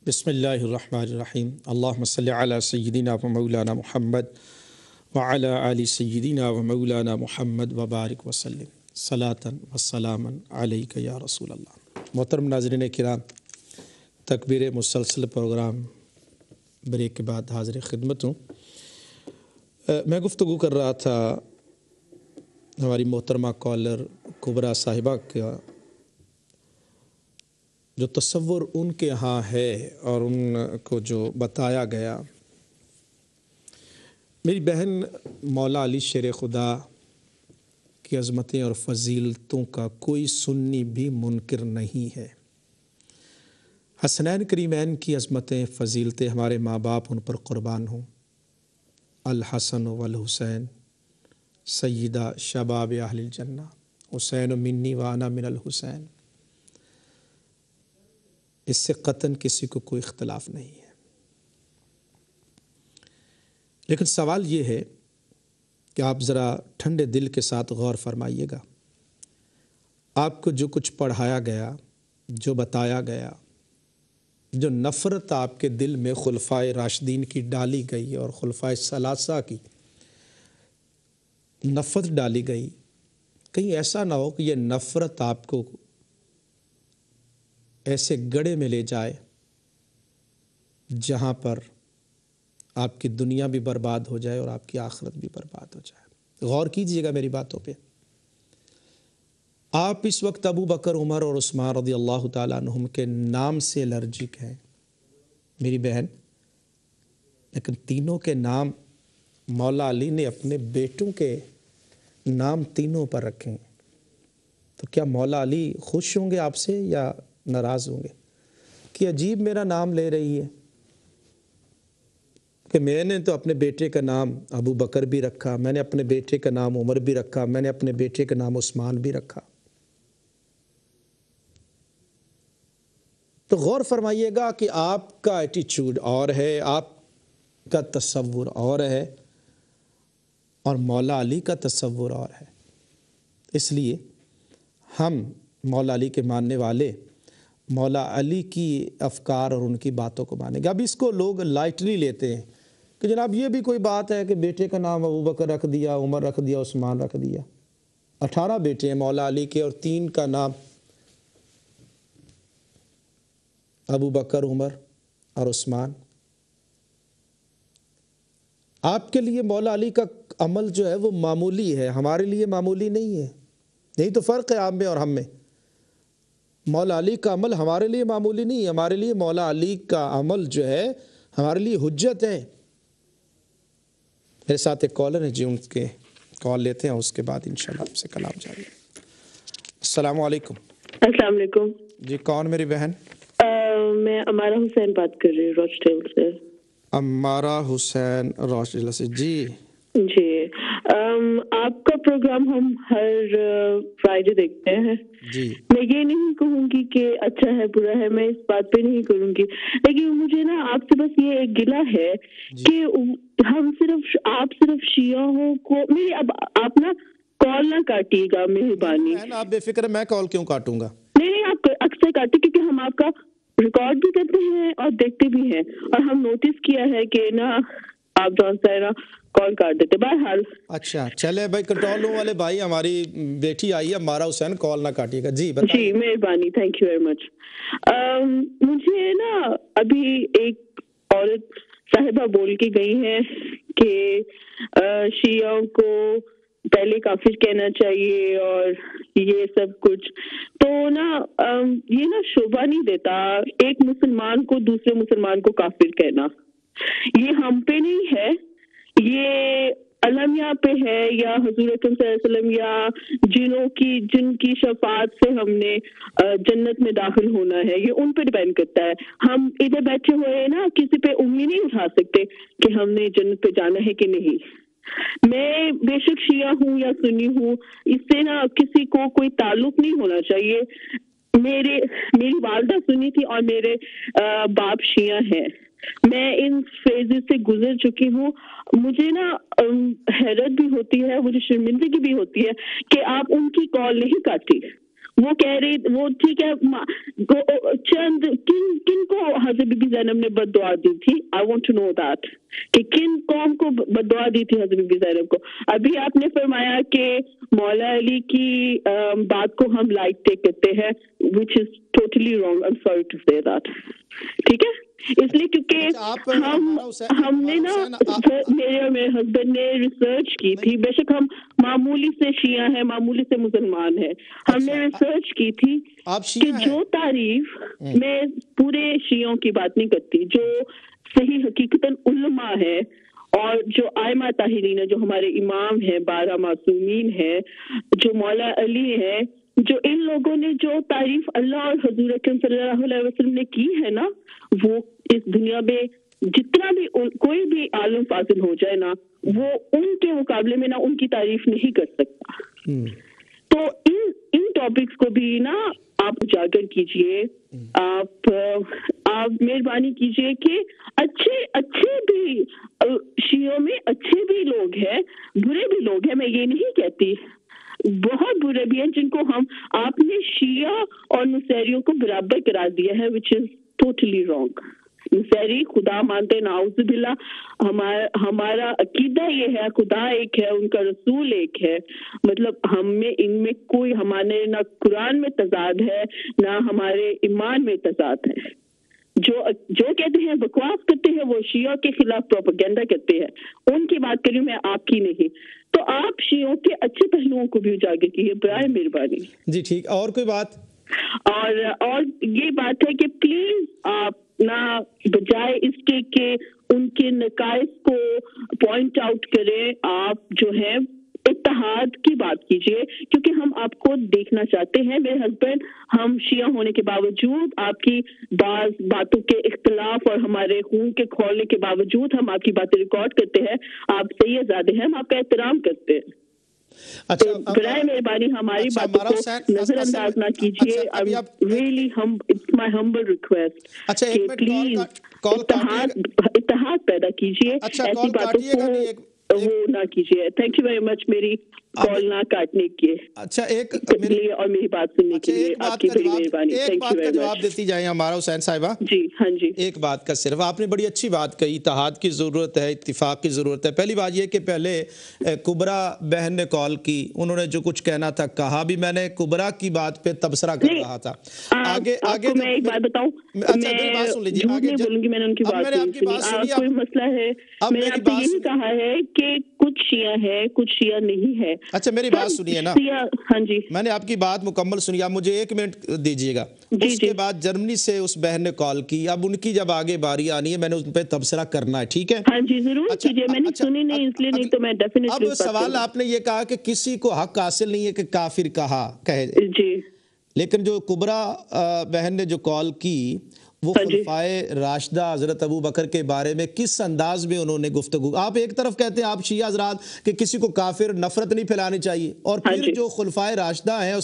بسم اللہ الرحمن الرحیم اللہم صلی علی سیدنا و مولانا محمد وعلی آل سیدنا و مولانا محمد وبارک وسلم صلاۃ و سلاما علیک یا رسول اللہ۔ محترم ناظرین کرام، تکبیر مسلسل پروگرام بریک کے بعد حاضر خدمت ہوں۔ میں گفتگو کر رہا تھا ہماری محترمہ کالر کبریٰ صاحبہ کا، جو تصور ان کے ہاں ہے اور ان کو جو بتایا گیا۔ میری بہن مولا علی شیر خدا کی عظمتیں اور فضیلتوں کا کوئی سنی بھی منکر نہیں ہے۔ حسنین کریمین کی عظمتیں فضیلتیں، ہمارے ماں باپ ان پر قربان ہوں۔ الحسن والحسین سیدہ شباب اہل الجنہ، حسین منی وانا من الحسین، اس سے قطعاً کسی کو کوئی اختلاف نہیں ہے۔ لیکن سوال یہ ہے کہ آپ ذرا ٹھنڈے دل کے ساتھ غور فرمائیے گا۔ آپ کو جو کچھ پڑھایا گیا، جو بتایا گیا، جو نفرت آپ کے دل میں خلفائے راشدین کی ڈالی گئی اور خلفائے ثلاثہ کی نفرت ڈالی گئی، کہیں ایسا نہ ہو کہ یہ نفرت آپ کو ایسے گڑھے میں لے جائے جہاں پر آپ کی دنیا بھی برباد ہو جائے اور آپ کی آخرت بھی برباد ہو جائے۔ غور کیجئے گا میری باتوں پہ۔ آپ اس وقت ابو بکر، عمر اور عثمان رضی اللہ تعالیٰ عنہم کے نام سے الرجک ہیں میری بہن، لیکن تینوں کے نام مولا علی نے اپنے بیٹوں کے نام تینوں پر رکھے ہیں۔ تو کیا مولا علی خوش ہوں گے آپ سے یا ناراض ہوں گے کہ عجیب میرا نام لے رہی ہے؟ کہ میں نے تو اپنے بیٹے کا نام ابو بکر بھی رکھا، میں نے اپنے بیٹے کا نام عمر بھی رکھا، میں نے اپنے بیٹے کا نام عثمان بھی رکھا۔ تو غور فرمائیے گا کہ آپ کا ایٹیچیوڈ اور ہے، آپ کا تصور اور ہے، اور مولا علی کا تصور اور ہے۔ اس لیے ہم مولا علی کے ماننے والے مولا علی کی افکار اور ان کی باتوں کو مانیں گے۔ اب اس کو لوگ لائٹلی لیتے ہیں کہ جناب یہ بھی کوئی بات ہے کہ بیٹے کا نام ابو بکر رکھ دیا، عمر رکھ دیا، عثمان رکھ دیا۔ 18 بیٹے ہیں مولا علی کے اور 3 کا نام ابو بکر، عمر اور عثمان۔ آپ کے لیے مولا علی کا عمل جو ہے وہ معمولی ہے، ہمارے لیے معمولی نہیں ہے۔ یہی تو فرق ہے آپ میں اور ہم میں۔ مولا علی کا عمل ہمارے لیے معمولی نہیں ہے، ہمارے لیے مولا علی کا عمل جو ہے ہمارے لیے حجت ہے۔ میرے ساتھ ایک کالر ہے جی، ان کے کال لیتے ہیں، اس کے بعد انشاءاللہ آپ سے کلام جاری۔ السلام علیکم۔ السلام علیکم جی، کون میری بہن؟ میں امارہ حسین بات کر رہی ہوں روچڈیل سے۔ امارہ حسین روچڈیل سے، جی جی، آپ کا پروگرام ہم ہر فرائیڈے دیکھتے ہیں۔ جی، میں یہ نہیں کہوں گی کہ اچھا ہے برا ہے، میں اس بات پہ نہیں کروں گی، لیکن مجھے نا آپ سے بس یہ ایک گلہ ہے کہ ہم آپ صرف شیعوں کو میری اب آپ نا کال نہ کاٹیے گا مہربانی۔ آپ بے فکر، میں کال کیوں کاٹوں گا؟ نہیں، آپ اکثر کاٹے کیونکہ ہم آپ کا ریکارڈ بھی کرتے ہیں اور دیکھتے بھی ہیں، اور ہم نوٹس کیا ہے کہ نا آپ جون سا ہے نا کال کاٹ دیتے۔ بہرحال اچھا چلے بھائی، کنٹرول والے بھائی، ہماری بیٹی آئی ہے امارہ حسین، کال نہ کاٹیے گا۔ جی بتائیے۔ جی مہربانی، تھینک یو ویری مچ۔ مجھے نا ابھی ایک عورت صاحبہ بول کے گئی ہیں کہ شیعوں کو پہلے کافر کہنا چاہیے اور یہ سب کچھ، تو نا یہ نا شوبھا نہیں دیتا ایک مسلمان کو دوسرے مسلمان کو کافر کہنا۔ یہ ہم پہ نہیں ہے، یہ علمیہ پہ ہے، یا حضور اکرم صلی اللہ علیہ وسلم یا جن کی شفاعت سے ہم نے جنت میں داخل ہونا ہے، یہ ان پہ ڈیپینڈ کرتا ہے۔ ہم ادھر بیٹھے ہوئے نا کسی پہ انگلی نہیں اٹھا سکتے کہ ہم نے جنت پہ جانا ہے کہ نہیں۔ میں بے شک شیعہ ہوں یا سنی ہوں، اس سے نا کسی کو کوئی تعلق نہیں ہونا چاہیے۔ میری والدہ سنی تھی اور میرے باپ شیعہ ہیں، میں ان فیزز سے گزر چکی ہوں۔ مجھے نا حیرت بھی ہوتی ہے، مجھے شرمندگی بھی ہوتی ہے کہ آپ ان کی کال نہیں کاٹی، وہ کہہ رہی وہ ٹھیک ہے چند کن کو حضرت بی بی زینب نے بد دعا دی تھی. I want to know that کہ کن قوم کو بد دعا دی تھی حضرت بی بی زینب کو. ابھی آپ نے فرمایا کہ مولا علی کی بات کو ہم لائٹ ٹیک کرتے ہیں which is totally wrong. I'm sorry to say that. ٹھیک ہے اس لیے کیونکہ ہم نے نا میرے اور میرے ہسبینڈ نے ریسرچ کی تھی. بے شک ہم معمولی سے شیعہ ہیں, معمولی سے مسلمان ہیں. ہم نے ریسرچ کی تھی کہ جو تعریف میں پورے شیعوں کی بات نہیں کرتی, جو صحیح حقیقتاً علماء ہے اور جو ائمہ طاہرین ہے, جو ہمارے امام ہیں, 12 معصومین ہیں, جو مولا علی ہے, جو ان لوگوں نے جو تعریف اللہ اور حضور اکرم صلی اللہ علیہ وسلم نے کی ہے نا, وہ اس دنیا میں جتنا بھی کوئی بھی عالم فاضل ہو جائے نا, وہ ان کے مقابلے میں نا ان کی تعریف نہیں کر سکتا. تو ان ٹاپکس کو بھی نا آپ اجاگر کیجئے, آپ مہربانی کیجئے کہ اچھے بھی شیعوں میں اچھے بھی لوگ ہیں, برے بھی لوگ ہیں, میں یہ نہیں کہتی, بہت برے بھی ہیں جن کو آپ نے شیعہ اور نصیریوں کو برابر قرار دیا ہے, which is totally wrong. نصیری خدا مانتے, نعوذ باللہ, ہمارا عقیدہ یہ ہے خدا ایک ہے, ان کا رسول ایک ہے, مطلب ان میں کوئی ہمارے نہ قرآن میں تضاد ہے نہ ہمارے ایمان میں تضاد ہے. جو کہتے ہیں بکواس کرتے ہیں وہ شیعہ کے خلاف پروپیگنڈا کرتے ہیں, ان کی بات کری میں, آپ کی نہیں. تو آپ شیعوں کے اچھے پہلوؤں کو بھی اجاگر کیجیے برائے مہربانی. جی ٹھیک, اور کوئی بات؟ اور یہ بات ہے کہ پلیز آپ نہ بجائے اس کے کہ ان کے نقائص کو پوائنٹ آؤٹ کریں, آپ جو ہے اتحاد کی بات کیجیے, کیونکہ ہم آپ کو دیکھنا چاہتے ہیں. میرے ہسبینڈ, ہم شیعہ ہونے کے باوجود, آپ کی بعض باتوں کے اختلاف اور ہمارے خون کے کھولنے کے باوجود ہم آپ کی باتیں ریکارڈ کرتے ہیں. آپ سید زادے ہیں, ہم آپ کا احترام کرتے ہیں. اچھا, برائے مہربانی ہماری باتوں کو نظر انداز نہ کیجیے. Really it's my humble request کہ پلیز اتحاد پیدا کیجیے, ایسی باتوں کو وہ نہ کیجیے. تھینک یو ویری مچ میری کال نہ کاٹنے کے لیے اور میری بات سننے کے لیے, آپ کی بڑی مہربانی. ایک بات کا جواب دیتی جائیں ہمارا حسین صاحبہ. جی ہاں جی, ایک بات کا صرف, آپ نے بڑی اچھی بات کہی, اتحاد کی ضرورت ہے, اتفاق کی ضرورت ہے. پہلی بات یہ کہ پہلے کبرا بہن نے کال کی, انہوں نے جو کچھ کہنا تھا کہا بھی, میں نے کبرا کی بات پہ تبصرہ کر رہا تھا. آگے میں ایک بات بتاؤں, اچھا میری بات سن لیجیے, آگے بولوں گی, میں نے ان کی بات سنی. کوئی مسئلہ ہے, میں نے آپ سے یہی کہا ہے کہ کچھ شیعہ ہے کچھ شیعہ نہیں ہے. اچھا میری بات سنیے نا, ہاں جی, میں نے آپ کی بات مکمل سنی, آپ مجھے 1 منٹ دیجیے گا. اس کے بعد جرمنی سے اس بہن نے کال کی, اب ان کی جب آگے باری آنی ہے میں نے ان پہ تبصرہ کرنا ہے, ٹھیک ہے؟ ہاں جی ضرور کیجیے, میں نے سنی نہیں اس لیے, نہیں تو میں ڈیفینیٹلی. اب سوال آپ نے یہ کہا کہ کسی کو حق حاصل نہیں ہے کہ کافر کہے جی, لیکن جو کبرا بہن نے جو کال کی وہ خلفائے راشدہ حضرت ابو بکر کے بارے میں کس انداز میں انہوں نے گفتگو. آپ ایک طرف کہتے ہیں آپ شیعہ حضرات کہ کسی کو کافر نفرت نہیں پھیلانی چاہیے, اور پھر جو خلفائے راشدہ ہیں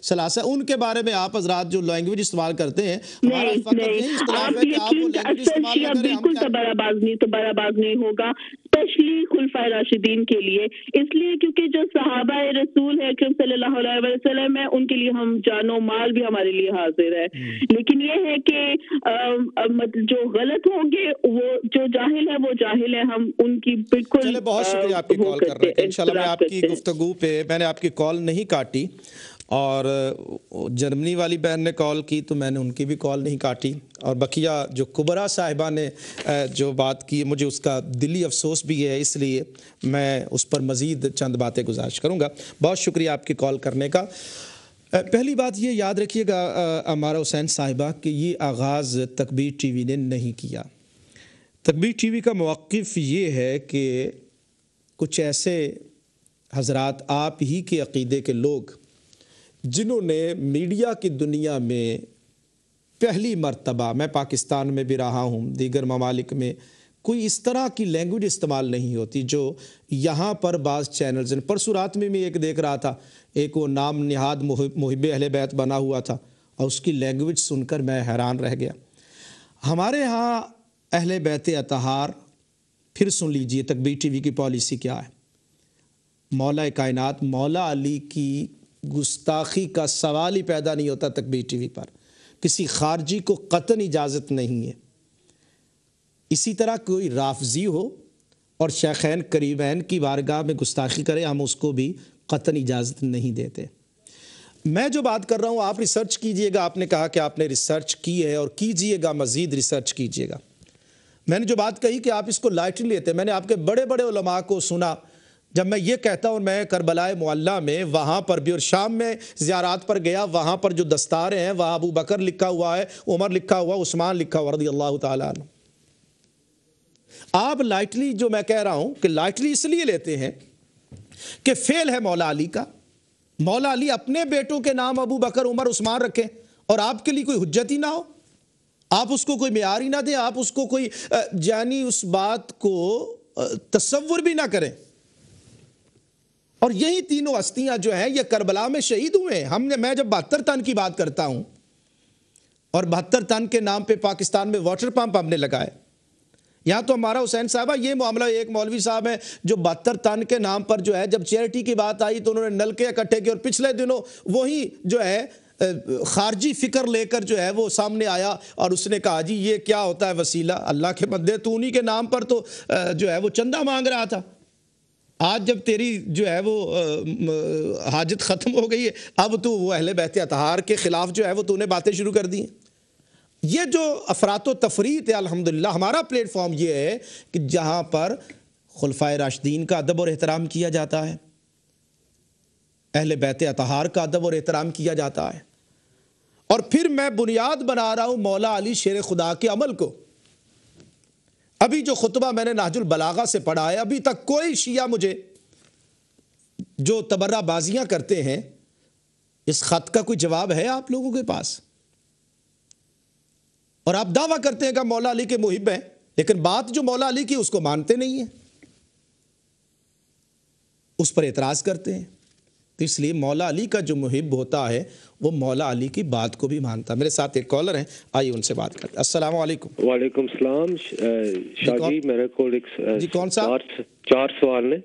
ثلاثہ ان کے بارے میں آپ حضرات جو لینگویج استعمال کرتے ہیں, ہمارا فقط یہی اختلاف ہے کہ آپ وہ لینگویج استعمال نہ کریں. بالکل تبارہ باز نہیں ہوگا, اسپیشلی خلفائے راشدین کے لیے, اس لیے کیونکہ جو صحابہ رسول ہے اکرم صلی اللہ علیہ وسلم ہے, ان کے لیے ہم جان و مال بھی ہمارے لیے حاضر ہے. لیکن یہ ہے کہ جو غلط ہوں گے, وہ جو جاہل ہے وہ جاہل ہے, ہم ان کی بالکل. چلے بہت شکریہ آپ کی کال کر رہے ہیں, انشاءاللہ میں آپ کی گفتگو پہ, میں نے آپ کی کال نہیں کاٹی, اور جرمنی والی بہن نے کال کی تو میں نے ان کی بھی کال نہیں کاٹی, اور بقیہ جو کبرا صاحبہ نے جو بات کی مجھے اس کا دلی افسوس بھی ہے, اس لیے میں اس پر مزید چند باتیں گزارش کروں گا. بہت شکریہ آپ کی کال کرنے کا. پہلی بات یہ یاد رکھیے گا ہمارا حسین صاحبہ کہ یہ آغاز تکبیر ٹی وی نے نہیں کیا. تکبیر ٹی وی کا موقف یہ ہے کہ کچھ ایسے حضرات آپ ہی کے عقیدے کے لوگ جنہوں نے میڈیا کی دنیا میں پہلی مرتبہ, میں پاکستان میں بھی رہا ہوں, دیگر ممالک میں کوئی اس طرح کی لینگویج استعمال نہیں ہوتی جو یہاں پر بعض چینلز ہیں. پرسوں رات میں ایک دیکھ رہا تھا, ایک وہ نام نہاد محب اہل بیت بنا ہوا تھا, اور اس کی لینگویج سن کر میں حیران رہ گیا. ہمارے ہاں اہل بیت اطہار, پھر سن لیجئے تکبیر ٹی وی کی پالیسی کیا ہے. مولا کائنات مولا علی کی گستاخی کا سوال ہی پیدا نہیں ہوتا تکبیر ٹی وی پر. کسی خارجی کو قطعاً اجازت نہیں ہے. اسی طرح کوئی رافضی ہو اور شیخین کریمین کی بارگاہ میں گستاخی کرے، ہم اس کو بھی قطعاً اجازت نہیں دیتے. میں جو بات کر رہا ہوں آپ ریسرچ کیجئے گا. آپ نے کہا کہ آپ نے ریسرچ کی ہے اور کیجئے گا، مزید ریسرچ کیجئے گا. میں نے جو بات کہی کہ آپ اس کو لائٹلی لیتے، میں نے آپ کے بڑے بڑے علماء کو سنا جب میں یہ کہتا ہوں. میں کربلائے معلیٰ میں وہاں پر بھی اور شام میں زیارات پر گیا، وہاں پر جو دستاریں ہیں وہاں ابو بکر لکھا ہوا ہے، عمر لکھا ہوا، عثمان لکھا ہوا رضی اللہ تعالیٰ عنہ. آپ لائٹلی جو میں کہہ رہا ہوں کہ لائٹلی اس لیے لیتے ہیں کہ فعل ہے مولا علی کا. مولا علی اپنے بیٹوں کے نام ابو بکر عمر عثمان رکھیں اور آپ کے لیے کوئی حجت ہی نہ ہو، آپ اس کو کوئی معیار ہی نہ دیں، آپ اس کو کوئی یعنی اس بات کو تصور بھی نہ کریں. اور یہی تینوں ہستیاں جو ہیں یہ کربلا میں شہید ہوئے ہیں. میں جب 72 ٹن کی بات کرتا ہوں اور 72 ٹن کے نام پہ پاکستان میں واٹر پمپ ہم نے لگائے. یہاں تو ہمارا حسین صاحبہ یہ معاملہ، ایک مولوی صاحب ہیں جو 72 ٹن کے نام پر جو ہے جب چیریٹی کی بات آئی تو انہوں نے نلکے اکٹھے کیے، اور پچھلے دنوں وہی جو ہے خارجی فکر لے کر جو ہے وہ سامنے آیا اور اس نے کہا جی یہ کیا ہوتا ہے وسیلہ. اللہ کے بندے، تو انہی کے نام پر تو جو ہے وہ چندہ مانگ رہا تھا. آج جب تیری جو ہے وہ حاجت ختم ہو گئی ہے، اب تو وہ اہل بیت اطہار کے خلاف جو ہے وہ تو نے باتیں شروع کر دی ہیں. یہ جو افراط و تفریط ہے، الحمدللہ ہمارا پلیٹ فارم یہ ہے کہ جہاں پر خلفائے راشدین کا ادب اور احترام کیا جاتا ہے، اہل بیت اطہار کا ادب اور احترام کیا جاتا ہے. اور پھر میں بنیاد بنا رہا ہوں مولا علی شیر خدا کے عمل کو. ابھی جو خطبہ میں نے نہج البلاغہ سے پڑھا ہے، ابھی تک کوئی شیعہ مجھے جو تبرہ بازیاں کرتے ہیں، اس خط کا کوئی جواب ہے آپ لوگوں کے پاس؟ اور آپ دعویٰ کرتے ہیں کہ مولا علی کے محب ہیں، لیکن بات جو مولا علی کی اس کو مانتے نہیں ہیں، اس پر اعتراض کرتے ہیں. تو اس لیے مولا علی کا جو محب ہوتا ہے وہ مولا علی کی بات کو بھی مانتا. میرے ساتھ ایک کالر ہیں، آئیے ان سے بات کرتے ہیں. السلام علیکم. وعلیکم السلام. شاہ جی میرے کو جی کون صاحب؟ 4 سوال نے.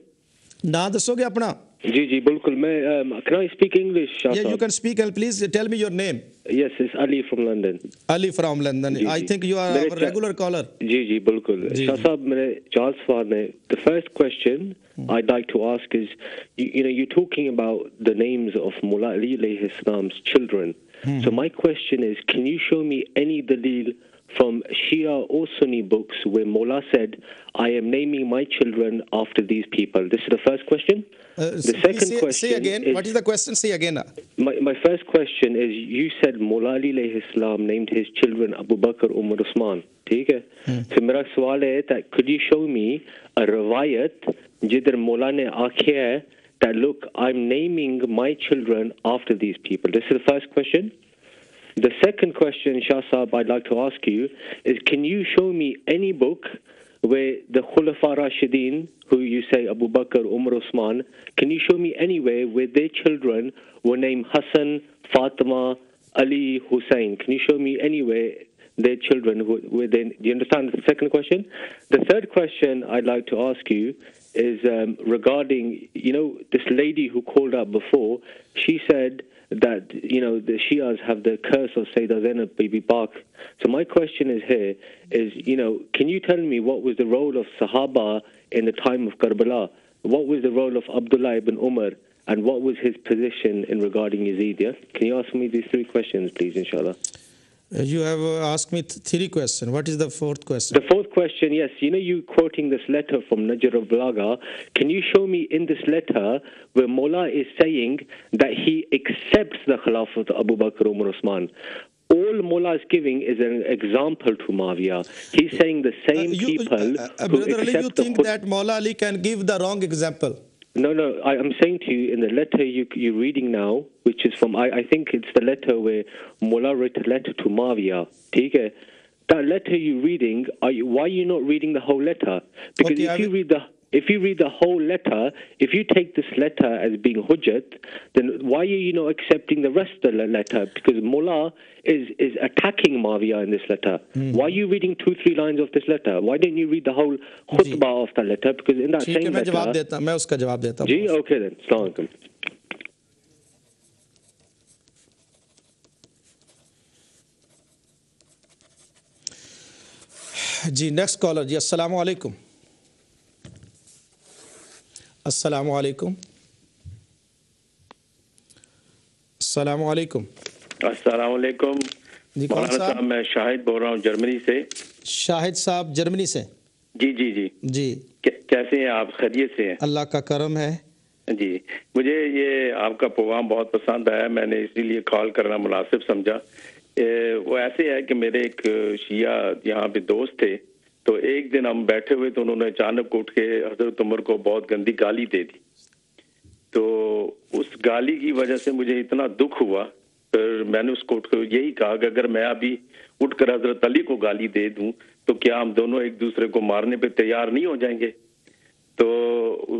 نام دسو گے اپنا؟ جی بالکل. میں can I speak English, Shah Yeah, you Sahab? can speak and please tell me your name. Yes, it's Ali from London. Ali from London. I think you are a regular caller. جی بالکل. شاہ صاحب میرے 4 سوال ہیں. The first question I'd like to ask is, you're talking about the names of Mullah Ali alayhi salam's children. So my question is, can you show me any dalil from Shia or Sunni books where Mullah said, I am naming my children after these people? This is the first question. The second question say again. What is the question? Say again. My first question is, you said Mullah Ali alayhi salam named his children Abu Bakr, Umar, Usman. ٹھیک ہے. تو میرا سوال ہے that could you show me a روایت جدھر مولا نے آکھیا ہے that look, I'm naming my children after these people? This is the first question. The second question, Shah Sahab, I'd like to ask you is, can you show me any book where the Khulafa Rashidin, who you say Abu Bakr, Umar, Usman, can you show me anywhere where their children were named Hassan, Fatima, Ali, Hussein? Can you show me anywhere their children were they? Do you understand the second question? The third question I'd like to ask you is regarding, this lady who called up before. She said that, the Shias have the curse of Sayyidah Zainab Bibi Pak. So my question is here is, can you tell me what was the role of Sahaba in the time of Karbala? What was the role of Abdullah ibn Umar? And what was his position in regarding Yazid? Yeah? Can you ask me these 3 questions, please, inshallah? You have asked me 3 questions. What is the 4th question? The 4th question, yes. You quoting this letter from Najr al-Balagha. Can you show me in this letter where Mullah is saying that he accepts the Khilafat of Abu Bakr, Umar, Usman? All Mullah is giving is an example to Muawiyah. He's saying the same people who Brother Ali, you think that Mullah Ali can give the wrong example? No, I'm saying to you in the letter you're reading now, which is from, I think it's the letter where Mullah wrote a letter to Muawiyah. Okay? That letter you're reading, why are you not reading the whole letter? Because if you read the whole letter, if you take this letter as being hujjat, then why are you not accepting the rest of the letter? Because Mullah is attacking Muawiyah in this letter. Why are you reading 2-3 lines of this letter? Why didn't you read the whole khutbah of the letter? Because in that same letter... میں اس کا جواب دیتا ہوں. جی, okay then. Assalamu alaikum. جی next collar جی السلام علیکم. السلام علیکم. السلام علیکم. السلام علیکم. جی کون مولانا صاحب میں شاہد بول رہا ہوں جرمنی سے. شاہد صاحب جرمنی سے. جی جی جی جی کیسے ہیں آپ؟ خیریت سے ہیں؟ اللہ کا کرم ہے. جی مجھے یہ آپ کا پروگرام بہت پسند آیا, میں نے اسی لیے کال کرنا مناسب سمجھا. وہ ایسے ہے کہ میرے ایک شیعہ یہاں پہ دوست تھے, تو ایک دن ہم بیٹھے ہوئے تو انہوں نے اچانک اٹھ کے حضرت عمر کو بہت گندی گالی دے دی. تو اس گالی کی وجہ سے مجھے اتنا دکھ ہوا, پھر میں نے اس کو یہی کہا کہ اگر میں ابھی اٹھ کر حضرت علی کو گالی دے دوں تو کیا ہم دونوں ایک دوسرے کو مارنے پہ تیار نہیں ہو جائیں گے؟ تو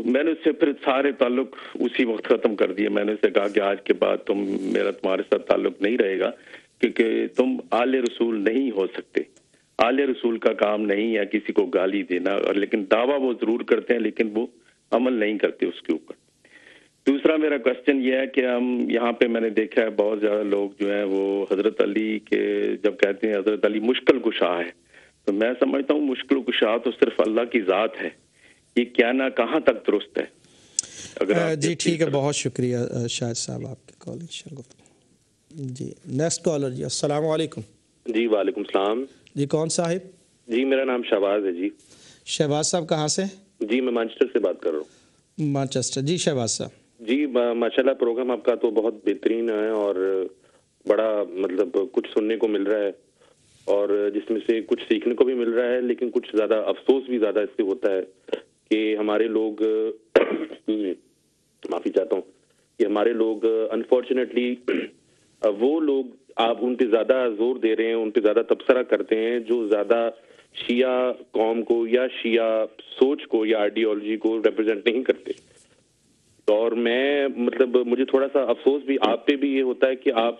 میں نے اس سے پھر سارے تعلق اسی وقت ختم کر دیے. میں نے اس سے کہا کہ آج کے بعد میرا تمہارے ساتھ تعلق نہیں رہے گا, کیونکہ تم آل رسول نہیں ہو سکتے. آل رسول کا کام نہیں ہے کسی کو گالی دینا, اور لیکن دعویٰ وہ ضرور کرتے ہیں لیکن وہ عمل نہیں کرتے اس کے اوپر. دوسرا میرا کوشچن یہ ہے کہ ہم یہاں پہ میں نے دیکھا ہے بہت زیادہ لوگ جو ہیں وہ حضرت علی کے جب کہتے ہیں حضرت علی مشکل کشا ہے, تو میں سمجھتا ہوں مشکل کشا تو صرف اللہ کی ذات ہے. یہ کیا نہ کہاں تک درست ہے؟ جی ٹھیک ہے, بہت شکریہ شاہد صاحب آپ کے کال. جی نیکسٹ کالر جی السلام علیکم. جی وعلیکم السلام. جی کون صاحب؟ جی میرا نام شہباز ہے. جی شہباز صاحب کہاں سے؟ جی میں مانچسٹر سے بات کر رہا ہوں. مانچسٹر. جی شہباز صاحب. جی ماشاءاللہ پروگرام آپ کا تو بہت بہترین ہے, اور بڑا مطلب کچھ سننے کو مل رہا ہے, اور جس میں سے کچھ سیکھنے کو بھی مل رہا ہے, لیکن کچھ زیادہ افسوس بھی زیادہ اس سے ہوتا ہے کہ ہمارے لوگ معافی چاہتا ہوں کہ ہمارے لوگ انفارچونیٹلی وہ لوگ آپ ان پہ زیادہ زور دے رہے ہیں, ان پہ زیادہ تبصرہ کرتے ہیں جو زیادہ شیعہ قوم کو یا شیعہ سوچ کو یا آئیڈیالوجی کو ریپرزینٹ نہیں کرتے. اور میں مطلب مجھے تھوڑا سا افسوس بھی آپ پہ بھی یہ ہوتا ہے کہ آپ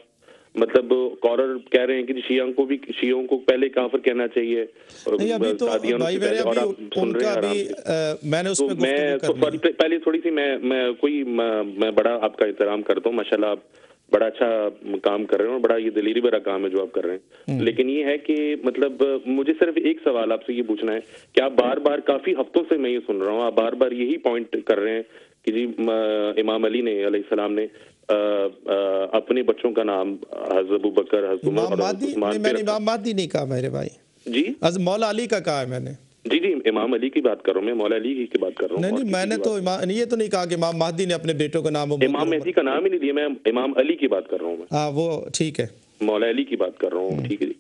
مطلب کالر کہہ رہے ہیں کہ شیعوں کو پہلے کافر کہنا چاہیے, نہیں ابھی تو بھائی میرے ابھی ان کا بھی میں نے اس پہ گفتگو کرنی ہے. پہلے تھوڑی سی میں بڑا آپ کا احترام کرتا ہوں, ماشاءاللہ آپ بڑا اچھا کام کر رہے ہیں اور بڑا یہ دلیری بھرا کام ہے جو آپ کر رہے ہیں. لیکن یہ ہے کہ مطلب مجھے صرف ایک سوال آپ سے یہ پوچھنا ہے کہ آپ بار بار کافی ہفتوں سے میں یہ سن رہا ہوں, آپ بار بار یہی پوائنٹ کر رہے ہیں کہ جی امام علی نے علیہ السلام نے اپنے بچوں کا نام حضرت ابو بکر, حضرت عمر اور حضرت عثمان. میں نے امام مہدی نہیں کہا میرے بھائی, جی حضرت مولا علی کا کہا ہے میں نے. جی جی امام علی کی بات کر رہا ہوں, میں مولا علی کی بات کر رہا ہوں. نہیں میں نے تو یہ تو نہیں کہا کہ امام مہدی نے اپنے بیٹوں کا نام امام مہدی کا نام ہی نہیں لیا, میں امام علی کی بات کر رہا ہوں. ہاں وہ ٹھیک ہے, مولا علی کی بات کر رہا ہوں. ٹھیک ہے جی,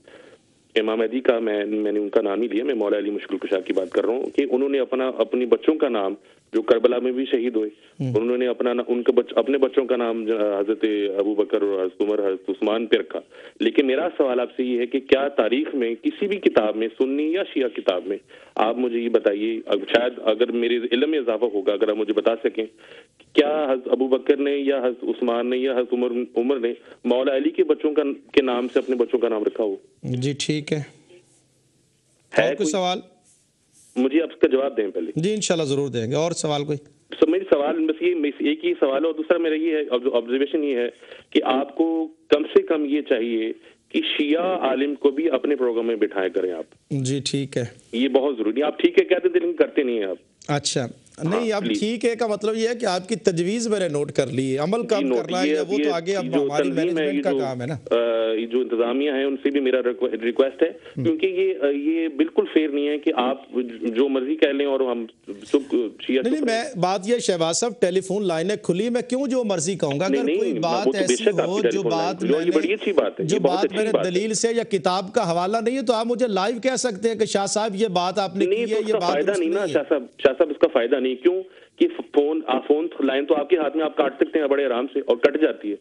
امام مہدی کا میں نے ان کا نام ہی لیا, میں مولا علی مشکل کشا کی بات کر رہا ہوں کہ انہوں نے اپنی بچوں کا نام جو کربلا میں بھی شہید ہوئے, انہوں نے اپنے بچوں کا نام حضرت ابو بکر اور حضرت عمر حضرت عثمان پہ رکھا. لیکن میرا سوال آپ سے یہ ہے کہ کیا تاریخ میں کسی بھی کتاب میں, سنی یا شیعہ کتاب میں, آپ مجھے یہ بتائیے, شاید اگر میرے علم میں اضافہ ہوگا اگر آپ مجھے بتا سکیں, کیا حضرت ابو بکر نے یا حضرت عثمان نے یا حضرت عمر نے مولا علی کے بچوں کے نام سے اپنے بچوں کا نام رکھا ہو؟ جی ٹھیک ہے, اور کوئی سوال؟ مجھے آپ اس کا جواب دیں پہلے. جی انشاءاللہ ضرور دیں گے. اور سوال کوئی؟ میری سوال بس یہ ایک ہی سوال ہے, اور دوسرا میرا یہ ہے آبزرویشن یہ ہے کہ آپ کو کم سے کم یہ چاہیے کہ شیعہ عالم کو بھی اپنے پروگرام میں بٹھایا کریں آپ. جی ٹھیک ہے, یہ بہت ضروری ہے. آپ ٹھیک ہے کہتے لیکن کرتے نہیں ہیں آپ. اچھا نہیں, اب ٹھیک ہے کا مطلب یہ ہے کہ آپ کی تجویز میں نے نوٹ کر لی ہے, عمل کب کرنا ہے وہ تو آگے اب ہماری مینجمنٹ کا کام ہے نا. جو انتظامیہ ہیں ان سے بھی میرا ریکویسٹ ہے, کیونکہ یہ بالکل فیئر نہیں ہے کہ آپ جو مرضی کہہ لیں اور ہم نہیں. میں بات یہ شہباز صاحب ٹیلی فون لائنیں کھلی, میں کیوں جو مرضی کہوں گا, اگر کوئی بات ایسی ہو جو بات میں نے دلیل سے یا کتاب کا حوالہ نہیں ہے تو آپ مجھے لائیو کہہ سکتے ہیں کہ شاہ صاحب یہ بات آپ نے کی ہے, یہ بات فائدہ نہیں نا شاہ صاحب, اس کا فائدہ نہیں. کیوں کہ فون لائن تو آپ کے ہاتھ میں آپ کاٹ سکتے ہیں بڑے آرام سے, اور کٹ جاتی ہے,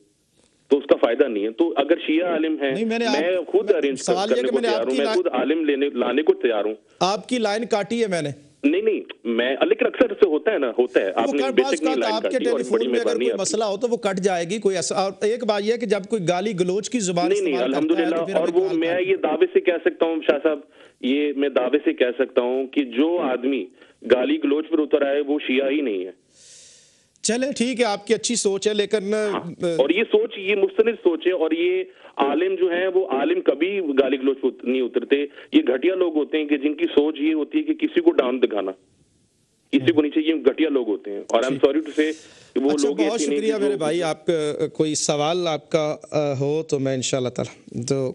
تو اس کا فائدہ نہیں ہے. تو اگر شیعہ عالم ہیں, میں خود ارینج کرنے کو تیار ہوں, میں خود عالم لانے کو تیار ہوں. آپ کی لائن کاٹی ہے میں نے؟ نہیں میں, لیکن اکثر سے ہوتا ہے نا, ہوتا ہے. آپ کے ٹیلی فون میں اگر کوئی مسئلہ ہو تو وہ کٹ جائے گی. کوئی ایک بات یہ ہے کہ جب کوئی گالی گلوچ کی زبان نہیں الحمدللہ, اور وہ میں یہ دعوے سے کہہ سکتا ہوں شاہ صاحب, یہ میں دعوے سے کہہ سکتا ہوں کہ جو آدمی گالی گلوچ پر اتر آئے وہ شیعہ ہی نہیں ہے. چلے ٹھیک ہے، آپ کی اچھی سوچ ہے، لیکن اور یہ سوچ، یہ مستند سوچ ہے، اور یہ عالم جو ہیں وہ عالم کبھی گالی گلوچ پہ نہیں اترتے. یہ گھٹیا لوگ ہوتے ہیں کہ جن کی سوچ یہ ہوتی ہے کہ کسی کو ڈاؤن دکھانا، کسی کو نیچے. یہ گھٹیا لوگ ہوتے ہیں، اور آئی ایم سوری ٹو سے وہ اچھا، لوگ. بہت شکریہ میرے بھائی. آپ کوئی سوال آپ کا ہو تو میں انشاءاللہ تعالی تو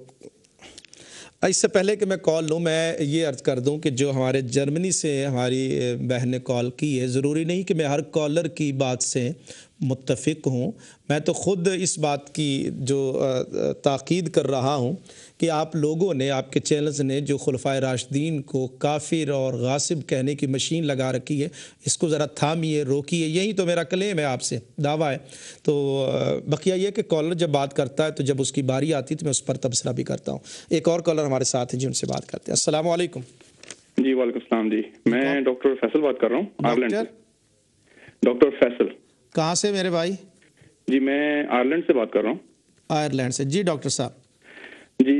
اس سے پہلے کہ میں کال لوں، میں یہ عرض کر دوں کہ جو ہمارے جرمنی سے ہماری بہن نے کال کی ہے، ضروری نہیں کہ میں ہر کالر کی بات سے متفق ہوں. میں تو خود اس بات کی جو تاکید کر رہا ہوں کہ آپ لوگوں نے، آپ کے چینلز نے جو خلفائے راشدین کو کافر اور غاصب کہنے کی مشین لگا رکھی ہے، اس کو ذرا تھامیے، روکیے. یہی تو میرا کلیم ہے، آپ سے دعویٰ ہے. تو بقیہ یہ کہ کالر جب بات کرتا ہے تو جب اس کی باری آتی ہے تو میں اس پر تبصرہ بھی کرتا ہوں. ایک اور کالر ہمارے ساتھ ہیں جی، ان سے بات کرتے ہیں. السلام علیکم. جی وعلیکم السلام. جی میں ڈاکٹر فیصل بات کر رہا ہوں آئرلینڈ سے. ڈاکٹر فیصل. کہاں سے میرے بھائی؟ جی میں آئرلینڈ سے بات کر رہا ہوں. آئرلینڈ سے، جی ڈاکٹر صاحب. جی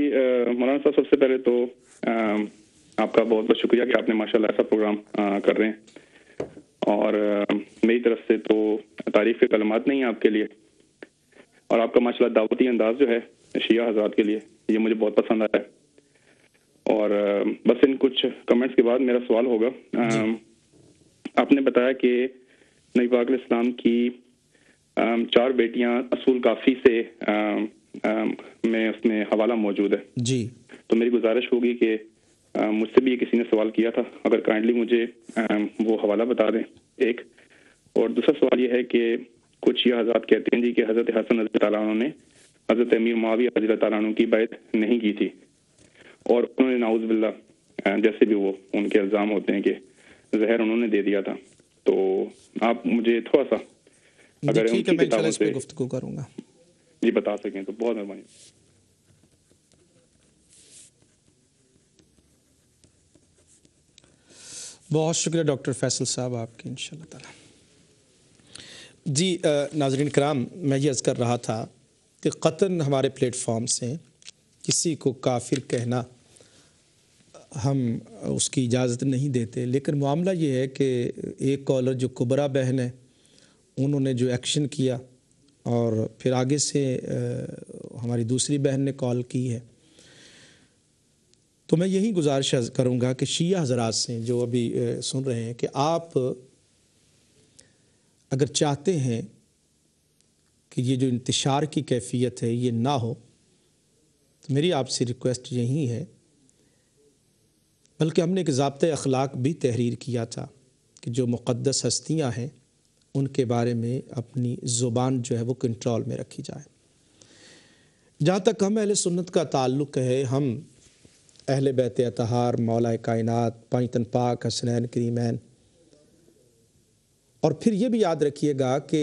مولانا صاحب، سب سے پہلے تو آپ کا بہت بہت شکریہ کہ آپ نے ماشاءاللہ ایسا پروگرام کر رہے ہیں، اور میری طرف سے تو تعریف کے کلمات نہیں ہیں آپ کے لیے. اور آپ کا ماشاءاللہ دعوتی انداز جو ہے شیعہ حضرات کے لیے، یہ مجھے بہت پسند آیا ہے. اور بس ان کچھ کمنٹس کے بعد میرا سوال ہوگا. آپ نے بتایا کہ نبی پاک علیہ السلام کی 4 بیٹیاں اصول کافی سے میں اس میں حوالہ موجود ہے. جی تو میری گزارش ہوگی کہ مجھ سے بھی کسی نے سوال کیا تھا، اگر کائنڈلی مجھے وہ حوالہ بتا دیں ایک. اور دوسرا سوال یہ ہے کہ کچھ یہ حضرات کہتے ہیں جی کہ حضرت حسن رضی اللہ عنہ نے حضرت امیر معاویہ رضی اللہ عنہ کی بیعت نہیں کی تھی، اور انہوں نے نعوذ باللہ جیسے بھی وہ ان کے الزام ہوتے ہیں کہ زہر انہوں نے دے دیا تھا. تو آپ مجھے تھوڑا سا اگر ان کی کتابوں سے گفتگو کروں گا جی بتا سکیں تو بہت مہربانی. بہت شکریہ ڈاکٹر فیصل صاحب آپ کے، انشاءاللہ تعالی. جی ناظرین کرام، میں یہ عرض کر رہا تھا کہ قطعاً ہمارے پلیٹ فارم سے کسی کو کافر کہنا ہم اس کی اجازت نہیں دیتے، لیکن معاملہ یہ ہے کہ ایک کالر جو کبرا بہن ہے، انہوں نے جو ایکشن کیا، اور پھر آگے سے ہماری دوسری بہن نے کال کی ہے. تو میں یہی گزارش کروں گا کہ شیعہ حضرات سے جو ابھی سن رہے ہیں کہ آپ اگر چاہتے ہیں کہ یہ جو انتشار کی کیفیت ہے یہ نہ ہو، تو میری آپ سے ریکویسٹ یہی ہے، بلکہ ہم نے ایک ضابطۂ اخلاق بھی تحریر کیا تھا کہ جو مقدس ہستیاں ہیں ان کے بارے میں اپنی زبان جو ہے وہ کنٹرول میں رکھی جائے. جہاں تک ہم اہل سنت کا تعلق ہے، ہم اہل بیت اطہار، مولا کائنات، پانچ تن پاک، حسنین کریمین. اور پھر یہ بھی یاد رکھیے گا کہ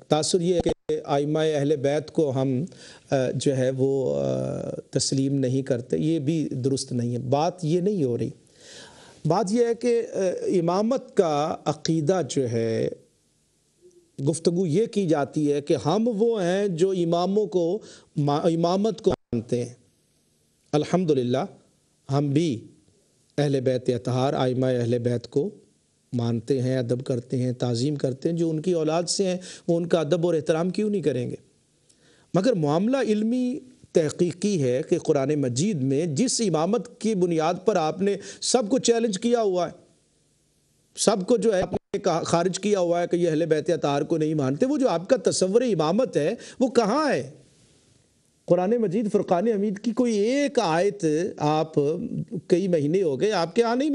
تاثر یہ ہے کہ ائمہ اہل بیت کو ہم جو ہے وہ تسلیم نہیں کرتے، یہ بھی درست نہیں ہے. بات یہ نہیں ہو رہی. بات یہ ہے کہ امامت کا عقیدہ جو ہے، گفتگو یہ کی جاتی ہے کہ ہم وہ ہیں جو اماموں کو، امامت کو مانتے ہیں. الحمدللہ ہم بھی اہل بیت اطہار، ائمہ اہل بیت کو مانتے ہیں، ادب کرتے ہیں، تعظیم کرتے ہیں. جو ان کی اولاد سے ہیں وہ ان کا ادب اور احترام کیوں نہیں کریں گے؟ مگر معاملہ علمی تحقیقی ہے کہ قرآن مجید میں جس امامت کی بنیاد پر آپ نے سب کو چیلنج کیا ہوا ہے، سب کو جو ہے آپ نے خارج کیا ہوا ہے کہ یہ اہل بیت اطہار کو نہیں مانتے، وہ جو آپ کا تصور امامت ہے وہ کہاں ہے؟ قرآن مجید فرقان حمید کی کوئی ایک آیت آپ کئی مہینے ہو گئے آپ کے ہاں نہیں